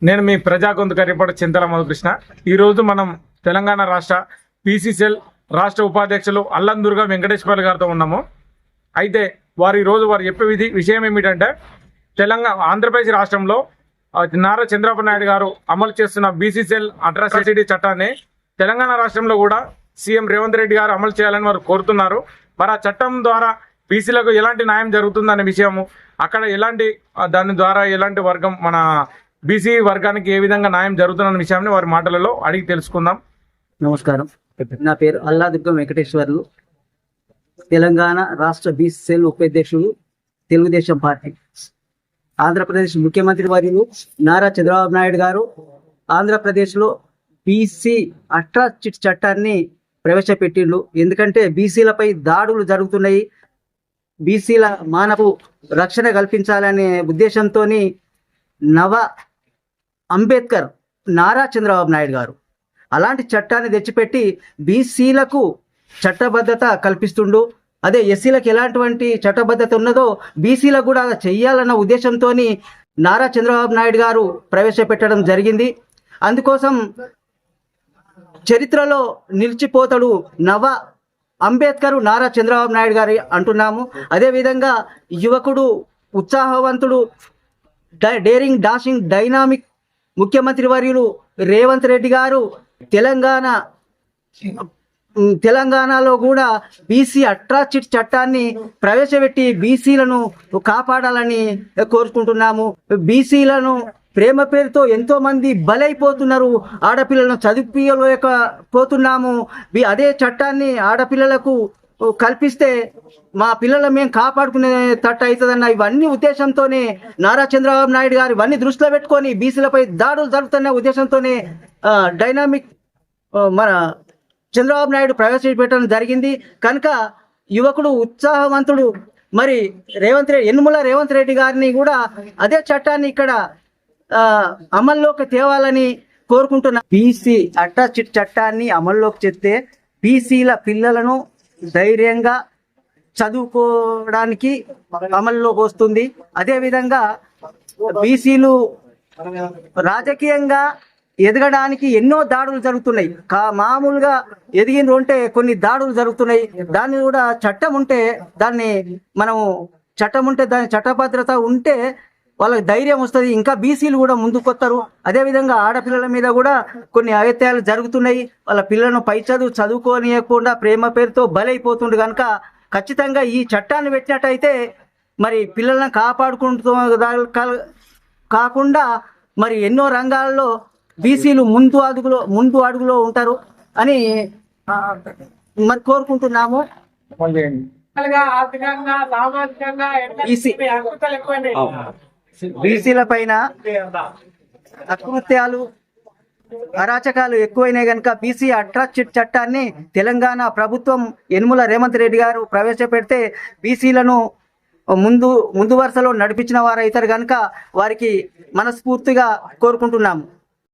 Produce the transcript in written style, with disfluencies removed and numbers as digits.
నేను మీ ప్రజా గొంతుక రిపోర్టర్ చింతల మధుకృష్ణ. ఈరోజు మనం తెలంగాణ రాష్ట్ర పీసీసీఎల్ రాష్ట్ర ఉపాధ్యక్షులు అల్లందుర్గ వెంకటేశ్వర్లు గారితో ఉన్నాము. అయితే వారు చెప్పే విషయం ఏమిటంటే, ఆంధ్రప్రదేశ్ రాష్ట్రంలో నారా చంద్రబాబు నాయుడు గారు అమలు చేస్తున్న బీసీసీఎల్ అట్రాసిటీ చట్టాన్ని తెలంగాణ రాష్ట్రంలో కూడా సీఎం రేవంత్ రెడ్డి గారు అమలు చేయాలని వారు కోరుతున్నారు. మరి ఆ చట్టం ద్వారా బీసీలకు ఎలాంటి న్యాయం జరుగుతుందనే విషయము, అక్కడ దాని ద్వారా ఎలాంటి వర్గం మన బీసీ వర్గానికి ఏ విధంగా న్యాయం జరుగుతున్న విషయాన్ని వారి మాటలలో అడిగి తెలుసుకుందాం. నమస్కారం, నా పేరు అల్లాదుర్గం వెంకటేశ్వర్లు, తెలంగాణ రాష్ట్ర బీసీసీఎల్ ఉపాధ్యక్షుడు, తెలుగుదేశం పార్టీ. ఆంధ్రప్రదేశ్ ముఖ్యమంత్రి వర్యులు నారా చంద్రబాబు నాయుడు గారు ఆంధ్రప్రదేశ్లో బీసీ అట్రాసిటీ చట్టాన్ని ప్రవేశపెట్టిండు. ఎందుకంటే బీసీలపై దాడులు జరుగుతున్నాయి, బీసీల మానవ రక్షణ కల్పించాలనే ఉద్దేశంతో నవ అంబేద్కర్ నారా చంద్రబాబు నాయుడు గారు అలాంటి చట్టాన్ని తెచ్చిపెట్టి బీసీలకు చట్టబద్ధత కల్పిస్తుండు. అదే ఎస్సీలకు ఎలాంటి చట్టబద్ధత ఉన్నదో బీసీలకు కూడా చెయ్యాలన్న ఉద్దేశంతో నారా చంద్రబాబు నాయుడు గారు ప్రవేశపెట్టడం జరిగింది. అందుకోసం చరిత్రలో నిలిచిపోతాడు నవ అంబేద్కర్ నారా చంద్రబాబు నాయుడు గారి అంటున్నాము. అదేవిధంగా యువకుడు, ఉత్సాహవంతుడు, డేరింగ్ డాషింగ్ డైనామిక్ ముఖ్యమంత్రి వర్యులు రేవంత్ రెడ్డి గారు తెలంగాణలో కూడా బీసీ అట్రాసిటీ చట్టాన్ని ప్రవేశపెట్టి బీసీలను కాపాడాలని కోరుకుంటున్నాము. బీసీలను ప్రేమ పేరుతో ఎంతో మంది బలైపోతున్నారు, ఆడపిల్లలను చదివిపోలేకపోతున్నాము. అదే చట్టాన్ని ఆడపిల్లలకు కల్పిస్తే మా పిల్లలను మేము కాపాడుకునే తట్టు అవుతుందన్న ఇవన్నీ ఉద్దేశంతోనే నారా చంద్రబాబు నాయుడు గారు ఇవన్నీ దృష్టిలో పెట్టుకొని బీసీలపై దాడులు జరుగుతున్న ఉద్దేశంతోనే డైనామిక్ మన చంద్రబాబు నాయుడు ప్రవేశపెట్టడం జరిగింది. కనుక యువకుడు, ఉత్సాహవంతుడు మరి యనుమల రేవంత్ రెడ్డి గారిని కూడా అదే చట్టాన్ని ఇక్కడ అమల్లోకి తేవాలని కోరుకుంటున్నా. బీసీ అట్రాసిటీ చట్టాన్ని అమల్లోకి తెస్తే బీసీల పిల్లలను ధైర్యంగా చదువుకోవడానికి అమల్లోకి వస్తుంది. అదేవిధంగా బీసీలు రాజకీయంగా ఎదగడానికి ఎన్నో దాడులు జరుగుతున్నాయి. మామూలుగా ఎదిగిన ఉంటే కొన్ని దాడులు జరుగుతున్నాయి. దాన్ని కూడా చట్టం ఉంటే దాని చట్టభద్రత ఉంటే వాళ్ళకి ధైర్యం వస్తుంది, ఇంకా బీసీలు కూడా ముందుకొస్తారు. అదేవిధంగా ఆడపిల్లల మీద కూడా కొన్ని అగత్యాలు జరుగుతున్నాయి. వాళ్ళ పిల్లలను పై చదువుకోనియకుండా ప్రేమ పేరుతో బలైపోతుండే కనుక ఖచ్చితంగా ఈ చట్టాన్ని పెట్టినట్టయితే మరి పిల్లలను కాపాడుకుంటూ కాకుండా మరి ఎన్నో రంగాల్లో బీసీలు ముందు అడుగులో ఉంటారు అని మరి కోరుకుంటున్నాము. బీసీల పైన అకృత్యాలు, అరాచకాలు ఎక్కువైనాయి కనుక బీసీ అట్రాసిటీ చట్టాన్ని తెలంగాణ ప్రభుత్వం యనుమల రేవంత్ రెడ్డి గారు ప్రవేశపెడితే బీసీలను ముందు వరుసలో నడిపించిన వారు అవుతారు కనుక వారికి మనస్ఫూర్తిగా కోరుకుంటున్నాము.